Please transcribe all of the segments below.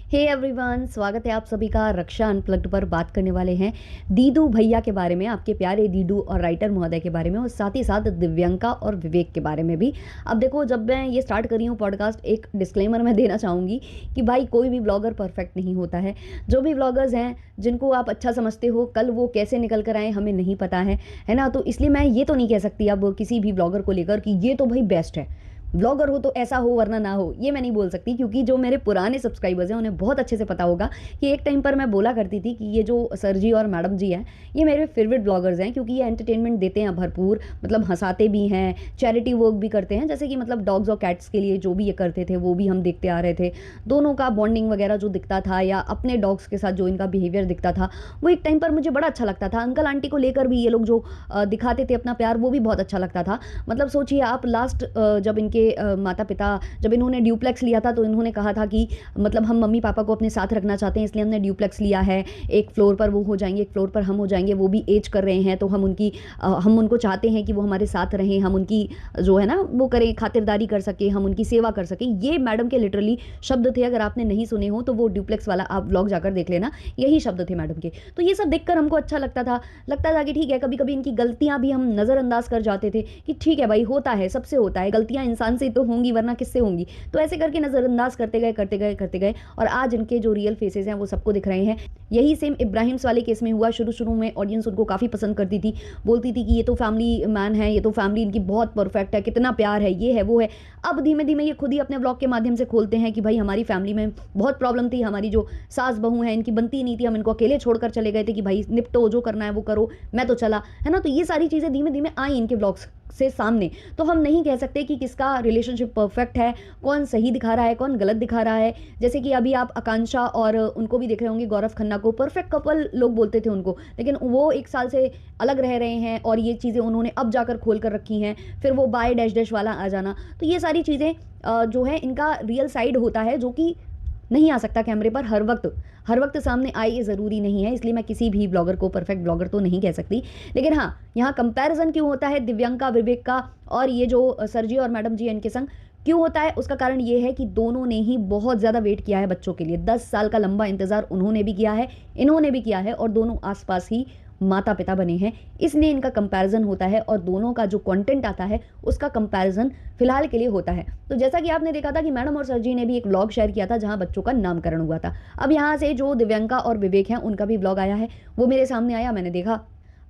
Hey everyone, स्वागत है आप सभी का रक्षा अनप्लग्ड पर। बात करने वाले हैं दीदू भैया के बारे में, आपके प्यारे दीदू और राइटर महोदय के बारे में, और साथ ही साथ दिव्यंका और विवेक के बारे में भी। अब देखो, जब मैं ये स्टार्ट कर रही हूँ पॉडकास्ट, एक डिस्क्लेमर मैं देना चाहूँगी कि भाई कोई भी ब्लॉगर परफेक्ट नहीं होता है। जो भी ब्लॉगर्स हैं जिनको आप अच्छा समझते हो, कल वो कैसे निकल कर आए हमें नहीं पता है ना। तो इसलिए मैं ये तो नहीं कह सकती अब किसी भी ब्लॉगर को लेकर कि ये तो भाई बेस्ट है, ब्लॉगर हो तो ऐसा हो वरना ना हो, ये मैं नहीं बोल सकती। क्योंकि जो मेरे पुराने सब्सक्राइबर्स हैं उन्हें बहुत अच्छे से पता होगा कि एक टाइम पर मैं बोला करती थी कि ये जो सर जी और मैडम जी हैं ये मेरे फेवरेट ब्लॉगर्स हैं, क्योंकि ये एंटरटेनमेंट देते हैं भरपूर, मतलब हंसाते भी हैं, चैरिटी वर्क भी करते हैं। जैसे कि मतलब डॉग्स और कैट्स के लिए जो भी ये करते थे वो भी हम देखते आ रहे थे। दोनों का बॉन्डिंग वगैरह जो दिखता था, या अपने डॉग्स के साथ जो इनका बिहेवियर दिखता था, वो एक टाइम पर मुझे बड़ा अच्छा लगता था। अंकल आंटी को लेकर भी ये लोग जो दिखाते थे अपना प्यार, वो भी बहुत अच्छा लगता था। मतलब सोचिए आप, लास्ट जब इनके माता पिता, जब इन्होंने ड्यूप्लेक्स लिया था तो इन्होंने कहा था कि मतलब हम मम्मी पापा को अपने साथ रखना चाहते हैं, इसलिए हमने ड्यूप्लेक्स लिया है। एक फ्लोर पर वो हो जाएंगे, एक फ्लोर पर हम हो जाएंगे। वो भी एज कर रहे हैं तो हम उनको चाहते हैं कि वो हमारे साथ रहें, हम उनकी जो है ना वो करें, खातिरदारी कर सके, हम उनकी सेवा कर सकें। ये मैडम के लिटरली शब्द थे। अगर आपने नहीं सुने हो तो वो ड्यूप्लेक्स वाला आप व्लॉग जाकर देख लेना, यही शब्द थे मैडम के। तो ये सब देखकर हमको अच्छा लगता था कि ठीक है, कभी कभी इनकी गलतियां भी हम नज़रअंदाज कर जाते थे कि ठीक है भाई, होता है, सबसे होता है, गलतियां इंसान से तो होंगी वरना किससे होंगी। तो ऐसे करके नज़रअंदाज करते गए और आज इनके जो रियल फेसेस हैं वो सबको दिख रहे हैं। यही सेम इब्राहिम्स वाले केस में हुआ। शुरू में ऑडियंस उनको काफ़ी पसंद करती थी, बोलती थी कि ये तो फैमिली मैन है, ये तो फैमिली इनकी बहुत परफेक्ट है, कितना प्यार है, ये है वो है। अब धीमे धीमे ये खुद ही अपने ब्लॉग के माध्यम से खोलते हैं कि भाई हमारी फैमिली में बहुत प्रॉब्लम थी, हमारी जो सास बहू है इनकी बनती नहीं थी, हम इनको अकेले छोड़कर चले गए थे कि भाई निपटो, जो करना है वो करो, मैं तो चला, है ना। तो ये सारी चीज़ें धीमे धीमे आई इनके ब्लॉग्स से सामने। तो हम नहीं कह सकते कि किसका रिलेशनशिप परफेक्ट है, कौन सही दिखा रहा है, कौन गलत दिखा रहा है। जैसे कि अभी आप आकांक्षा और उनको भी देख रहे होंगे, गौरव खन्ना को परफेक्ट कपल लोग बोलते थे उनको, लेकिन वो एक साल से अलग रह रहे हैं और ये चीज़ें उन्होंने अब जाकर खोल कर रखी हैं। फिर वो बाय डैश डैश वाला आ जाना, तो ये सारी चीज़ें जो है इनका रियल साइड होता है, जो कि नहीं आ सकता कैमरे पर हर वक्त सामने आए, ये ज़रूरी नहीं है। इसलिए मैं किसी भी ब्लॉगर को परफेक्ट ब्लॉगर तो नहीं कह सकती। लेकिन हाँ, यहाँ कंपैरिजन क्यों होता है दिव्यंका विवेक का और ये जो सर जी और मैडम जी हैं इनके संग, क्यों होता है, उसका कारण ये है कि दोनों ने ही बहुत ज़्यादा वेट किया है बच्चों के लिए। 10 साल का लंबा इंतज़ार उन्होंने भी किया है, इन्होंने भी किया है, और दोनों आसपास ही माता पिता बने हैं, इसलिए इनका कंपैरिजन होता है और दोनों का जो कंटेंट आता है उसका कंपैरिजन फिलहाल के लिए होता है। तो जैसा कि आपने देखा था कि मैडम और सर जी ने भी एक व्लॉग शेयर किया था जहां बच्चों का नामकरण हुआ था। अब यहाँ से जो दिव्यंका और विवेक हैं उनका भी व्लॉग आया है, वो मेरे सामने आया, मैंने देखा।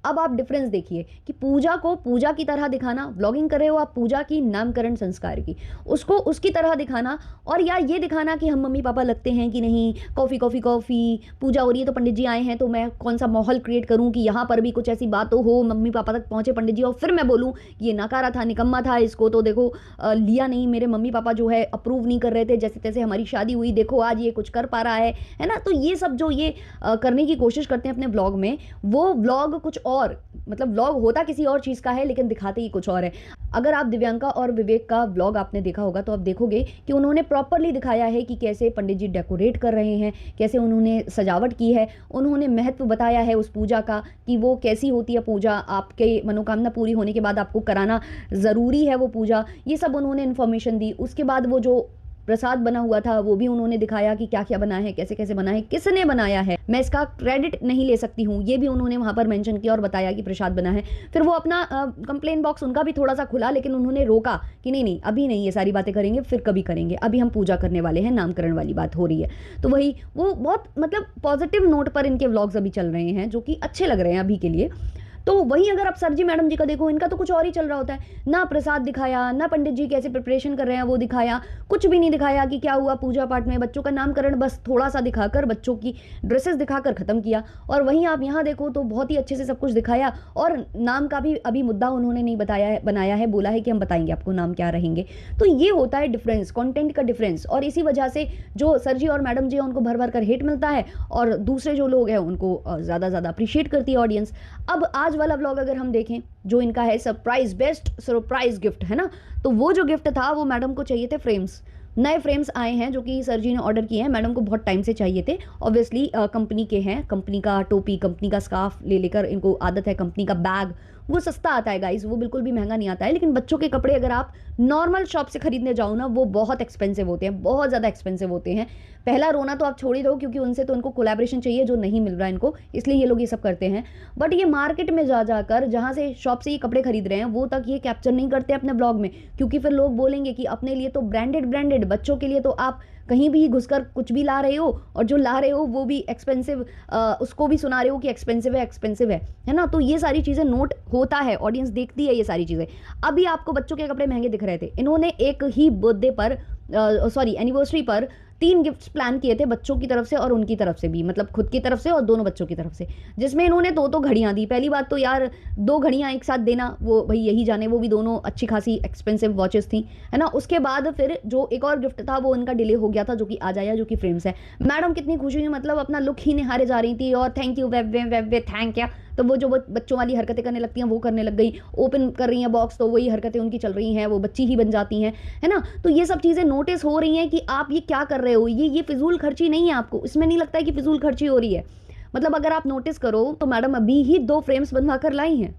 अब आप डिफरेंस देखिए कि पूजा को पूजा की तरह दिखाना, व्लॉगिंग कर रहे हो आप पूजा की नामकरण संस्कार की, उसको उसकी तरह दिखाना, और या ये दिखाना कि हम मम्मी पापा लगते हैं कि नहीं, कॉफ़ी कॉफ़ी कॉफ़ी, पूजा हो रही है तो पंडित जी आए हैं तो मैं कौन सा माहौल क्रिएट करूं कि यहाँ पर भी कुछ ऐसी बात हो, मम्मी पापा तक पहुँचे पंडित जी, और फिर मैं बोलूँ ये नकारा था, निकम्मा था, इसको तो देखो लिया नहीं, मेरे मम्मी पापा जो है अप्रूव नहीं कर रहे थे, जैसे तैसे हमारी शादी हुई, देखो आज ये कुछ कर पा रहा है ना। तो ये सब जो ये करने की कोशिश करते हैं अपने ब्लॉग में, वो ब्लॉग कुछ और, मतलब व्लॉग होता किसी और चीज़ का है लेकिन दिखाते ही कुछ और है। अगर आप दिव्यंका और विवेक का व्लॉग आपने देखा होगा तो आप देखोगे कि उन्होंने प्रॉपरली दिखाया है कि कैसे पंडित जी डेकोरेट कर रहे हैं, कैसे उन्होंने सजावट की है, उन्होंने महत्व बताया है उस पूजा का कि वो कैसी होती है पूजा, आपके मनोकामना पूरी होने के बाद आपको कराना ज़रूरी है वो पूजा, ये सब उन्होंने इन्फॉर्मेशन दी। उसके बाद वो जो प्रसाद बना हुआ था वो भी उन्होंने दिखाया कि क्या क्या बना है, कैसे कैसे बना है, किसने बनाया है, मैं इसका क्रेडिट नहीं ले सकती हूँ, ये भी उन्होंने वहाँ पर मेंशन किया और बताया कि प्रसाद बना है। फिर वो अपना कंप्लेन बॉक्स उनका भी थोड़ा सा खुला, लेकिन उन्होंने रोका कि नहीं नहीं अभी नहीं, ये सारी बातें करेंगे फिर कभी करेंगे, अभी हम पूजा करने वाले हैं, नामकरण वाली बात हो रही है। तो वही वो बहुत मतलब पॉजिटिव नोट पर इनके व्लॉग्स अभी चल रहे हैं, जो कि अच्छे लग रहे हैं अभी के लिए। तो वहीं अगर आप सर जी मैडम जी का देखो, इनका तो कुछ और ही चल रहा होता है, ना प्रसाद दिखाया, ना पंडित जी कैसे प्रिपरेशन कर रहे हैं वो दिखाया, कुछ भी नहीं दिखाया कि क्या हुआ पूजा पाठ में, बच्चों का नामकरण बस थोड़ा सा दिखाकर, बच्चों की ड्रेसेस दिखाकर खत्म किया। और वहीं आप यहाँ देखो तो बहुत ही अच्छे से सब कुछ दिखाया, और नाम का भी अभी मुद्दा उन्होंने नहीं बताया है, बनाया है, बोला है कि हम बताएंगे आपको नाम क्या रहेंगे। तो ये होता है डिफरेंस, कंटेंट का डिफरेंस, और इसी वजह से जो सर जी और मैडम जी हैं उनको भर भर कर हेट मिलता है, और दूसरे जो लोग हैं उनको ज़्यादा अप्रिशिएट करती है ऑडियंस। अब आज वाला व्लॉग अगर हम देखें जो इनका है, सरप्राइज, बेस्ट सरप्राइज गिफ्ट है ना, तो वो जो गिफ्ट था वो मैडम को चाहिए थे फ्रेम्स, नए फ्रेम्स आए हैं जो कि सर जी ने ऑर्डर किए हैं, मैडम को बहुत टाइम से चाहिए थे। ऑब्वियसली कंपनी के हैं, कंपनी का टोपी, कंपनी का स्कार्फ ले लेकर इनको आदत है, कंपनी का बैग वो सस्ता आता है गाइस, वो बिल्कुल भी महंगा नहीं आता है। लेकिन बच्चों के कपड़े अगर आप नॉर्मल शॉप से खरीदने जाओ ना, वो बहुत एक्सपेंसिव होते हैं, बहुत ज़्यादा एक्सपेंसिव होते हैं। पहला रोना तो आप छोड़ ही दो, क्योंकि उनसे तो उनको कोलैबोरेशन चाहिए जो नहीं मिल रहा है इनको, इसलिए ये लोग ये सब करते हैं। बट ये मार्केट में जा जाकर जहाँ से शॉप से ये कपड़े खरीद रहे हैं वो तक ये कैप्चर नहीं करते अपने ब्लॉग में, क्योंकि फिर लोग बोलेंगे कि अपने लिए तो ब्रांडेड ब्रांडेड, बच्चों के लिए तो आप कहीं भी घुसकर कुछ भी ला रहे हो, और जो ला रहे हो वो भी एक्सपेंसिव, उसको भी सुना रहे हो कि एक्सपेंसिव है, एक्सपेंसिव है ना। तो ये सारी चीज़ें नोट होता है, ऑडियंस देखती है ये सारी चीज़ें। अभी आपको बच्चों के कपड़े महंगे दिख रहे थे, इन्होंने एक ही बर्थडे पर, सॉरी एनिवर्सरी पर 3 गिफ्ट्स प्लान किए थे बच्चों की तरफ से और उनकी तरफ से भी, मतलब खुद की तरफ से और दोनों बच्चों की तरफ से, जिसमें इन्होंने 2 घड़ियां दी। पहली बात तो यार 2 घड़ियां एक साथ देना, वो भाई यही जाने, वो भी दोनों अच्छी खासी एक्सपेंसिव वॉचेस थी, है ना। उसके बाद फिर जो एक और गिफ्ट था वो उनका डिले हो गया था, जो कि आज आया, जो कि फ्रेम्स है। मैडम कितनी खुशी हुई, मतलब अपना लुक ही निहारे जा रही थी, और thank you web web web thank या, तो वो जो बच्चों वाली हरकतें करने लगती हैं वो करने लग गई, ओपन कर रही हैं बॉक्स तो वही हरकतें उनकी चल रही हैं, वो बच्ची ही बन जाती हैं, है ना। तो ये सब चीज़ें नोटिस हो रही हैं कि आप ये क्या कर रहे हो, ये फिजूल खर्ची नहीं है, आपको इसमें नहीं लगता है कि फिजूल खर्ची हो रही है। मतलब अगर आप नोटिस करो तो मैडम अभी ही 2 फ्रेम्स बनवा कर लाई हैं,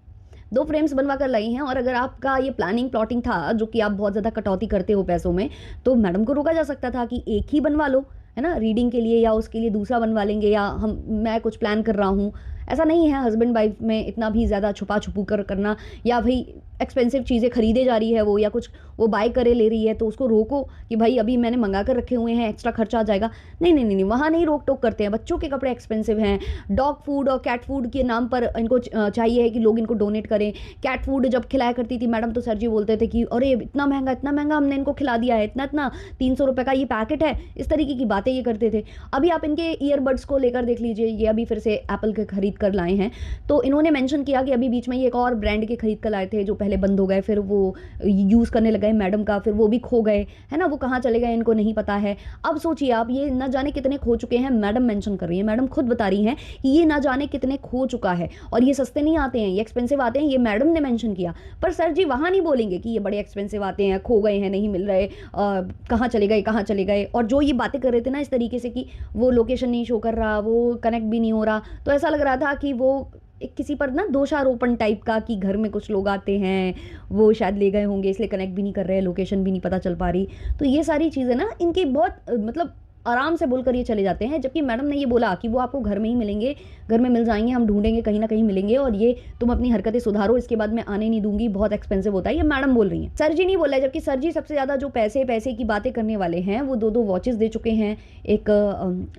2 फ्रेम्स बनवा कर लाई हैं। और अगर आपका ये प्लानिंग प्लॉटिंग था, जो कि आप बहुत ज़्यादा कटौती करते हो पैसों में, तो मैडम को रोका जा सकता था कि एक ही बनवा लो, है ना, रीडिंग के लिए, या उसके लिए दूसरा बनवा लेंगे, या मैं कुछ प्लान कर रहा हूँ। ऐसा नहीं है हस्बैंड वाइफ में इतना भी ज़्यादा छुपा छुपू कर करना, या भाई एक्सपेंसिव चीज़ें खरीदे जा रही है वो, या कुछ वो बाय करे ले रही है तो उसको रोको कि भाई अभी मैंने मंगा कर रखे हुए हैं, एक्स्ट्रा खर्चा आ जाएगा। नहीं नहीं नहीं नहीं, वहाँ नहीं रोक टोक करते हैं। बच्चों के कपड़े एक्सपेंसिव हैं, डॉग फूड और कैट फूड के नाम पर इनको चाहिए है कि लोग इनको डोनेट करें। कैट फूड जब खिलाया करती थी मैडम तो सर जी बोलते थे कि अरे इतना महंगा हमने इनको खिला दिया है, इतना इतना 300 रुपये का ये पैकेट है, इस तरीके की बातें ये करते थे। अभी आप इनके ईयरबड्स को लेकर देख लीजिए, ये अभी फिर से एप्पल के खरीद कर लाए हैं। तो इन्होंने मेंशन किया कि अभी बीच में ये एक और ब्रांड के खरीद कर लाए थे, जो पहले बंद हो गए, फिर वो यूज़ करने लगे मैडम का, फिर वो भी खो गए, है ना, वो कहाँ चले गए इनको नहीं पता है। अब सोचिए आप, ये न जाने कितने खो चुके हैं, मैडम मेंशन कर रही है, मैडम खुद बता रही हैं कि ये न जाने कितने खो चुका है, और ये सस्ते नहीं आते हैं, ये एक्सपेंसिव आते हैं, ये मैडम ने मेंशन किया। पर सर जी वहाँ नहीं बोलेंगे कि ये बड़े एक्सपेंसिव आते हैं, खो गए हैं, नहीं मिल रहे, कहाँ चले गए। और जो ये बातें कर रहे थे ना इस तरीके से कि वो लोकेशन नहीं शो कर रहा, वो कनेक्ट भी नहीं हो रहा, तो ऐसा लग रहा था कि वो एक किसी पर ना दोषारोपण टाइप का, कि घर में कुछ लोग आते हैं, वो शायद ले गए होंगे इसलिए कनेक्ट भी नहीं कर रहे, लोकेशन भी नहीं पता चल पा रही। तो ये सारी चीज़ें ना इनकी बहुत मतलब आराम से बोलकर ये चले जाते हैं, जबकि मैडम ने ये बोला कि वो आपको घर में ही मिलेंगे, घर में मिल जाएंगे, हम ढूंढेंगे कहीं ना कहीं मिलेंगे, और ये तुम अपनी हरकतें सुधारो, इसके बाद मैं आने नहीं दूंगी, बहुत एक्सपेंसिव होता है, ये मैडम बोल रही हैं। सर जी नहीं बोल रहे, जबकि सर जी सबसे ज़्यादा जो पैसे पैसे की बातें करने वाले हैं, वो 2 वॉचेस दे चुके हैं, एक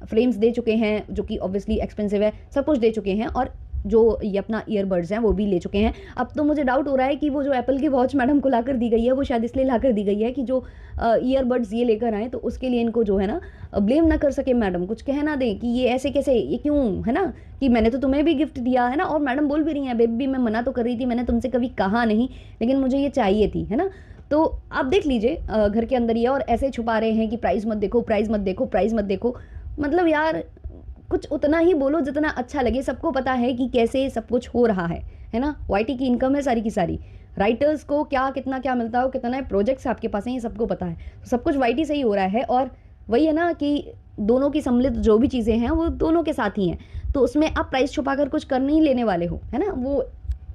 फ्रेम्स दे चुके हैं जो कि ऑब्वियसली एक्सपेंसिव है, सब कुछ दे चुके हैं, और जो ये अपना ईयरबड्स हैं वो भी ले चुके हैं। अब तो मुझे डाउट हो रहा है कि वो जो एप्पल की वॉच मैडम को ला कर दी गई है, वो शायद इसलिए ला कर दी गई है कि जो ईयरबड्स ये लेकर आए, तो उसके लिए इनको जो है ना ब्लेम ना कर सके मैडम, कुछ कह ना दें कि ये ऐसे कैसे, ये क्यों, है ना, कि मैंने तो तुम्हें भी गिफ्ट दिया है ना। और मैडम बोल भी रही हैं, बेबी मैं मना तो कर रही थी, मैंने तुमसे कभी कहा नहीं, लेकिन मुझे ये चाहिए थी, है ना। तो आप देख लीजिए घर के अंदर ही है, और ऐसे छुपा रहे हैं कि प्राइस मत देखो, प्राइस मत देखो, प्राइस मत देखो। मतलब यार कुछ उतना ही बोलो जितना अच्छा लगे। सबको पता है कि कैसे सब कुछ हो रहा है ना। वाईटी की इनकम है सारी की सारी, राइटर्स को क्या कितना क्या मिलता हो, कितना प्रोजेक्ट्स आपके पास हैं, ये सबको पता है। तो सब कुछ वाईटी से ही हो रहा है, और वही है ना कि दोनों की सम्मिलित जो भी चीज़ें हैं वो दोनों के साथ ही हैं। तो उसमें आप प्राइस छुपा कर कुछ कर नहीं लेने वाले हो, है ना। वो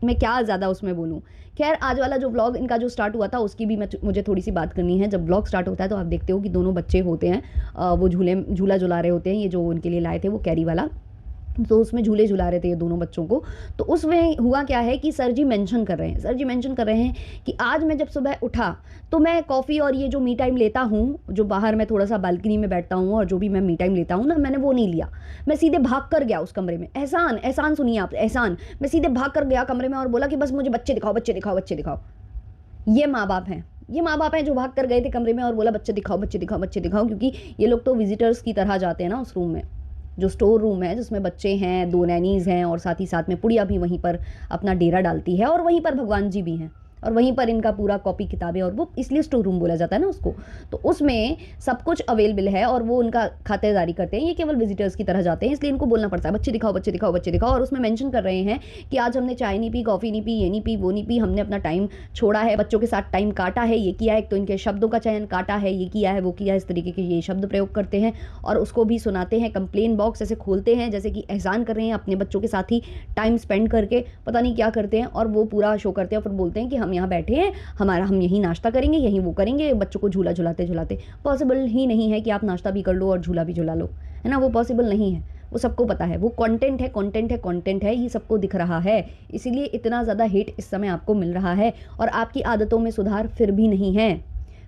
मैं क्या ज़्यादा उसमें बोलूँ। खैर आज वाला जो व्लॉग इनका जो स्टार्ट हुआ था उसकी भी मुझे थोड़ी सी बात करनी है। जब व्लॉग स्टार्ट होता है तो आप देखते हो कि दोनों बच्चे होते हैं, वो झूला झुला रहे होते हैं, ये जो उनके लिए लाए थे वो कैरी वाला, तो उसमें झूले झुला रहे थे ये दोनों बच्चों को। तो उसमें हुआ क्या है कि सर जी मेंशन कर रहे हैं कि आज मैं जब सुबह उठा तो मैं कॉफ़ी और ये जो मी टाइम लेता हूँ, जो बाहर मैं थोड़ा सा बालकनी में बैठता हूँ और जो भी मैं मी टाइम लेता हूँ ना, मैंने वो नहीं लिया। मैं सीधे भाग कर गया उस कमरे में। एहसान सुनिए आप, एहसान। मैं सीधे भाग कर गया कमरे में और बोला कि बस मुझे बच्चे दिखाओ। ये माँ बाप हैं जो भाग कर गए थे कमरे में और बोला बच्चे दिखाओ, क्योंकि ये लोग तो विजिटर्स की तरह जाते हैं ना उस रूम में, जो स्टोर रूम है जिसमें बच्चे हैं, 2 नैनीज़ हैं, और साथ ही साथ में पुड़िया भी वहीं पर अपना डेरा डालती है, और वहीं पर भगवान जी भी हैं। और वहीं पर इनका पूरा कॉपी किताबें, और वो इसलिए स्टोर रूम बोला जाता है ना उसको, तो उसमें सब कुछ अवेलेबल है और वो उनका खातिरदारी करते हैं। ये केवल विजिटर्स की तरह जाते हैं, इसलिए इनको बोलना पड़ता है बच्चे दिखाओ, बच्चे दिखाओ, बच्चे दिखाओ। और उसमें मेंशन कर रहे हैं कि आज हमने चाय नहीं पी, कॉफ़ी नहीं पी, ये नहीं पी, वो नहीं पी, हमने अपना टाइम छोड़ा है, बच्चों के साथ टाइम काटा है, ये किया है। तो इनके शब्दों का चयन, काटा है, ये किया है, वो किया है, इस तरीके के ये शब्द प्रयोग करते हैं और उसको भी सुनाते हैं। कंप्लेन बॉक्स ऐसे खोलते हैं जैसे कि एहसान कर रहे हैं अपने बच्चों के साथ ही टाइम स्पेंड करके, पता नहीं क्या करते हैं, और वो पूरा शो करते हैं। और फिर बोलते हैं कि हम यहाँ बैठे हैं, हम यहीं नाश्ता करेंगे, यहीं वो करेंगे, बच्चों को झूला झुलाते झुलाते। पॉसिबल ही नहीं है कि आप नाश्ता भी कर लो और झूला भी झुला लो, है ना, वो पॉसिबल नहीं है। वो सबको पता है, वो कंटेंट है, कंटेंट है, कंटेंट है, ये सबको दिख रहा है, इसीलिए इतना ज़्यादा हिट इस समय आपको मिल रहा है। और आपकी आदतों में सुधार फिर भी नहीं है,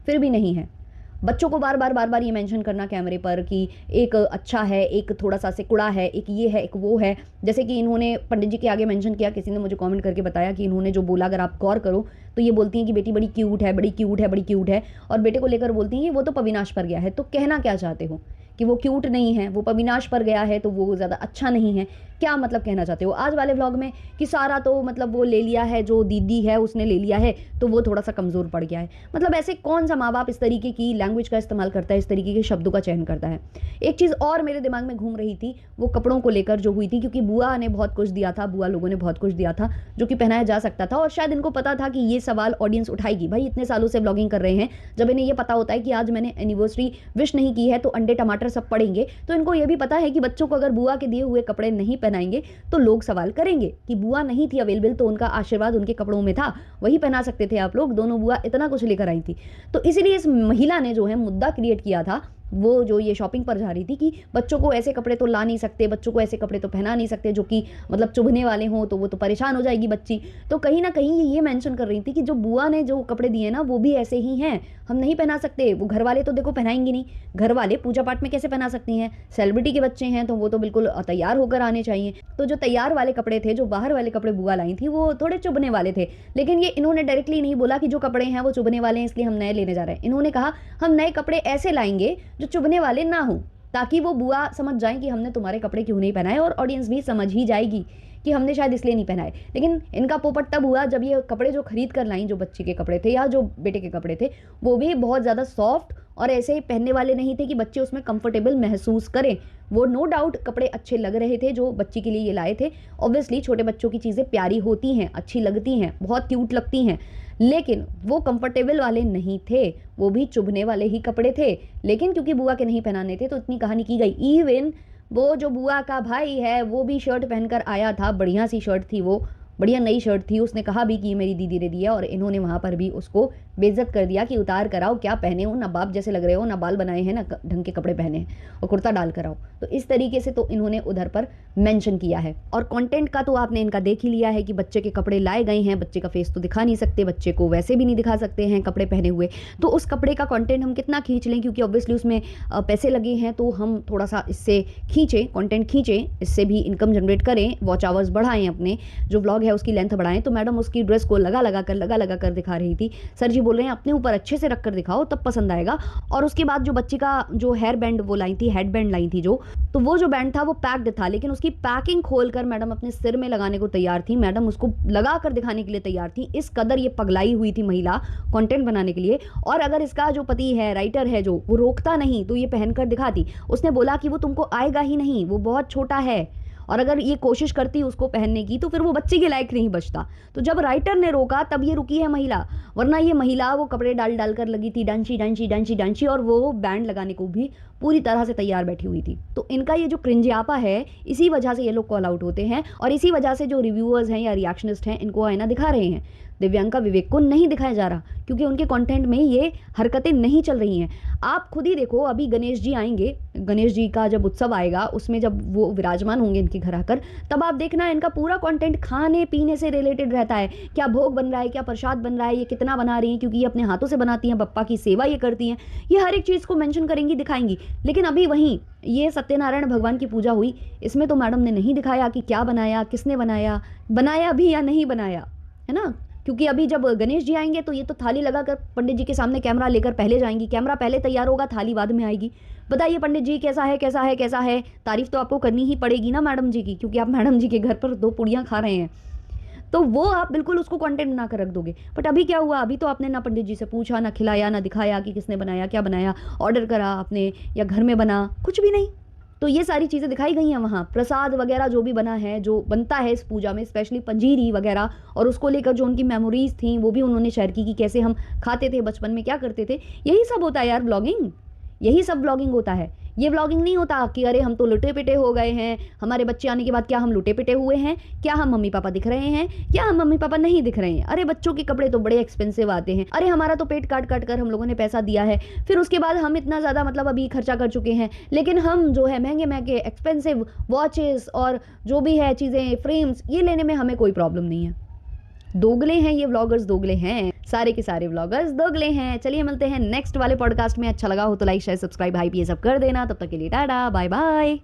फिर भी नहीं है। बच्चों को बार बार ये मेंशन करना कैमरे पर कि एक अच्छा है, एक थोड़ा सा सिकुड़ा है, एक ये है, एक वो है। जैसे कि इन्होंने पंडित जी के आगे मेंशन किया, किसी ने मुझे कमेंट करके बताया कि इन्होंने जो बोला अगर आप गौर करो तो ये बोलती हैं कि बेटी बड़ी क्यूट है, बड़ी क्यूट है, बड़ी क्यूट है, और बेटे को लेकर बोलती हैं वो तो पविनाश पर गया है। तो कहना क्या चाहते हो कि वो क्यूट नहीं है, वो पविनाश पर गया है तो वो ज़्यादा अच्छा नहीं है, क्या मतलब कहना चाहते हो आज वाले व्लॉग में? कि सारा तो मतलब वो ले लिया है, जो दीदी है उसने ले लिया है तो वो थोड़ा सा कमज़ोर पड़ गया है। मतलब ऐसे कौन सा माँ बाप इस तरीके की लैंग्वेज का इस्तेमाल करता है, इस तरीके के शब्दों का चयन करता है? एक चीज़ और मेरे दिमाग में घूम रही थी, वो कपड़ों को लेकर जो हुई थी, क्योंकि बुआ ने बहुत कुछ दिया था, बुआ लोगों ने बहुत कुछ दिया था जो कि पहनाया जा सकता था, और शायद इनको पता था कि ये सवाल ऑडियंस उठाएगी। भाई इतने सालों से ब्लॉगिंग कर रहे हैं, जब इन्हें ये पता होता है कि आज मैंने एनिवर्सरी विश नहीं की है तो अंडे टमाटर सब पड़ेंगे, तो इनको ये भी पता है कि बच्चों को अगर बुआ के दिए हुए कपड़े नहीं पहनाएंगे तो लोग सवाल करेंगे कि बुआ नहीं थी अवेलेबल तो उनका आशीर्वाद उनके कपड़ों में था, वही पहना सकते थे आप लोग, दोनों बुआ इतना कुछ लेकर आई थी। तो इसीलिए इस महिला ने जो है मुद्दा क्रिएट किया था, वो जो ये शॉपिंग पर जा रही थी, कि बच्चों को ऐसे कपड़े तो ला नहीं सकते, बच्चों को ऐसे कपड़े तो पहना नहीं सकते जो कि मतलब चुभने वाले हों, तो वो तो परेशान हो जाएगी बच्ची। तो कहीं ना कहीं ये मेंशन कर रही थी कि जो बुआ ने जो कपड़े दिए ना वो भी ऐसे ही हैं, हम नहीं पहना सकते। वो घर वाले तो देखो पहनाएंगे नहीं, घर वाले पूजा पाठ में कैसे पहना सकती हैं? सेलिब्रिटी के बच्चे हैं तो वो तो बिल्कुल तैयार होकर आने चाहिए। तो जो तैयार वाले कपड़े थे, जो बाहर वाले कपड़े बुआ लाई थी, वो थोड़े चुभने वाले थे। लेकिन ये इन्होंने डायरेक्टली नहीं बोला कि जो कपड़े हैं वो चुभने वाले हैं इसलिए हम नए लेने जा रहे हैं। इन्होंने कहा हम नए कपड़े ऐसे लाएंगे जो चुभने वाले ना हो, ताकि वो बुआ समझ जाएं कि हमने तुम्हारे कपड़े क्यों नहीं पहनाए, और ऑडियंस भी समझ ही जाएगी कि हमने शायद इसलिए नहीं पहनाए। लेकिन इनका पोपट तब हुआ जब ये कपड़े जो खरीद कर लाई, जो बच्ची के कपड़े थे या जो बेटे के कपड़े थे, वो भी बहुत ज़्यादा सॉफ्ट और ऐसे ही पहनने वाले नहीं थे कि बच्चे उसमें कंफर्टेबल महसूस करें। वो नो डाउट कपड़े अच्छे लग रहे थे जो बच्ची के लिए ये लाए थे। ऑब्वियसली छोटे बच्चों की चीज़ें प्यारी होती हैं, अच्छी लगती हैं, बहुत क्यूट लगती हैं, लेकिन वो कंफर्टेबल वाले नहीं थे, वो भी चुभने वाले ही कपड़े थे। लेकिन क्योंकि बुआ के नहीं पहनाने थे तो इतनी कहानी की गई। इवन वो जो बुआ का भाई है वो भी शर्ट पहनकर आया था, बढ़िया सी शर्ट थी, वो बढ़िया नई शर्ट थी, उसने कहा भी कि मेरी दीदी ने दी है, और इन्होंने वहाँ पर भी उसको बेइज्जत कर दिया कि उतार कर आओ, क्या पहने हो, ना बाप जैसे लग रहे हो, ना बाल बनाए हैं, ना ढंग के कपड़े पहने हैं, और कुर्ता डाल कर आओ। तो इस तरीके से तो इन्होंने उधर पर मेंशन किया है। और कंटेंट का तो आपने इनका देख ही लिया है कि बच्चे के कपड़े लाए गए हैं, बच्चे का फेस तो दिखा नहीं सकते, बच्चे को वैसे भी नहीं दिखा सकते हैं कपड़े पहने हुए, तो उस कपड़े का कंटेंट हम कितना खींच लें, क्योंकि ऑब्वियसली उसमें पैसे लगे हैं, तो हम थोड़ा सा इससे खींचें, कंटेंट खींचें, इससे भी इनकम जनरेट करें, वॉच आवर्स बढ़ाएं, अपने जो व्लॉग है उसकी लेंथ बढ़ाएं। तो मैडम उसकी ड्रेस को लगा लगा कर दिखा रही थी। सर जी बोल रहे हैं अपने ऊपर अच्छे से रख कर दिखाओ तब पसंद आएगा। और उसके बाद जो बच्ची का जो हेयर बैंड वो लाई थी, हेड बैंड लाई थी जो, तो वो जो बैंड था वो पैक्ड था, लेकिन उसकी पैकिंग खोलकर मैडम अपने सिर में लगाने को तैयार थी, मैडम उसको लगा कर दिखाने के लिए तैयार थी। इस कदर ये पगलाई हुई थी महिला कंटेंट बनाने के लिए। और अगर इसका जो पति है, राइटर है जो, वो रोकता नहीं तो ये पहनकर दिखाती। उसने बोला कि वो तुमको आएगा ही नहीं, वो बहुत छोटा है, और अगर ये कोशिश करती उसको पहनने की तो फिर वो बच्चे के लायक नहीं बचता। तो जब राइटर ने रोका तब ये रुकी है महिला, वरना ये महिला वो कपड़े डाल डाल कर लगी थी, डांची डांची डांची डांची, और वो बैंड लगाने को भी पूरी तरह से तैयार बैठी हुई थी। तो इनका ये जो क्रिंजियापा है, इसी वजह से ये लोग कॉल आउट होते हैं, और इसी वजह से जो रिव्यूअर्स हैं या रिएक्शनिस्ट हैं इनको आईना दिखा रहे हैं। दिव्यांका विवेक को नहीं दिखाया जा रहा क्योंकि उनके कंटेंट में ये हरकतें नहीं चल रही हैं। आप खुद ही देखो, अभी गणेश जी आएंगे, गणेश जी का जब उत्सव आएगा उसमें जब वो विराजमान होंगे इनके घर आकर, तब आप देखना इनका पूरा कंटेंट खाने पीने से रिलेटेड रहता है। क्या भोग बन रहा है, क्या प्रसाद बन रहा है, ये कितना बना रही हैं, क्योंकि ये अपने हाथों से बनाती हैं, बप्पा की सेवा ये करती हैं, ये हर एक चीज़ को मेंशन करेंगी, दिखाएंगी। लेकिन अभी वहीं ये सत्यनारायण भगवान की पूजा हुई, इसमें तो मैडम ने नहीं दिखाया कि क्या बनाया, किसने बनाया, बनाया भी या नहीं बनाया, है ना। क्योंकि अभी जब गणेश जी आएंगे तो ये तो थाली लगाकर पंडित जी के सामने कैमरा लेकर पहले जाएंगी, कैमरा पहले तैयार होगा, थाली बाद में आएगी। बताइए पंडित जी कैसा है, कैसा है, कैसा है, तारीफ तो आपको करनी ही पड़ेगी ना मैडम जी की, क्योंकि आप मैडम जी के घर पर 2 पुड़ियाँ खा रहे हैं। तो वो आप बिल्कुल उसको कंटेंट बना कर रख दोगे। बट अभी क्या हुआ, अभी तो आपने ना पंडित जी से पूछा, ना खिलाया, ना दिखाया कि किसने बनाया, क्या बनाया, ऑर्डर करा आपने या घर में बना, कुछ भी नहीं। तो ये सारी चीज़ें दिखाई गई हैं वहाँ। प्रसाद वगैरह जो भी बना है, जो बनता है इस पूजा में, स्पेशली पंजीरी वगैरह, और उसको लेकर जो उनकी मेमोरीज थी वो भी उन्होंने शेयर की कि कैसे हम खाते थे बचपन में, क्या करते थे। यही सब होता है यार ब्लॉगिंग, यही सब ब्लॉगिंग होता है। ये व्लॉगिंग नहीं होता कि अरे हम तो लुटे पिटे हो गए हैं, हमारे बच्चे आने के बाद क्या हम लुटे पिटे हुए हैं, क्या हम मम्मी पापा दिख रहे हैं, क्या हम मम्मी पापा नहीं दिख रहे हैं। अरे बच्चों के कपड़े तो बड़े एक्सपेंसिव आते हैं, अरे हमारा तो पेट काट काट कर हम लोगों ने पैसा दिया है, फिर उसके बाद हम इतना ज़्यादा मतलब अभी खर्चा कर चुके हैं, लेकिन हम जो है महंगे महंगे एक्सपेंसिव वॉचेस और जो भी है चीज़ें, फ्रेम्स, ये लेने में हमें कोई प्रॉब्लम नहीं है। दोगले हैं ये व्लॉगर्स, दोगले हैं, सारे के सारे व्लॉगर्स दोगले हैं। चलिए मिलते हैं नेक्स्ट वाले पॉडकास्ट में। अच्छा लगा हो तो लाइक शेयर सब्सक्राइब हाइप ये सब कर देना। तब तक के लिए टाटा, बाय बाय।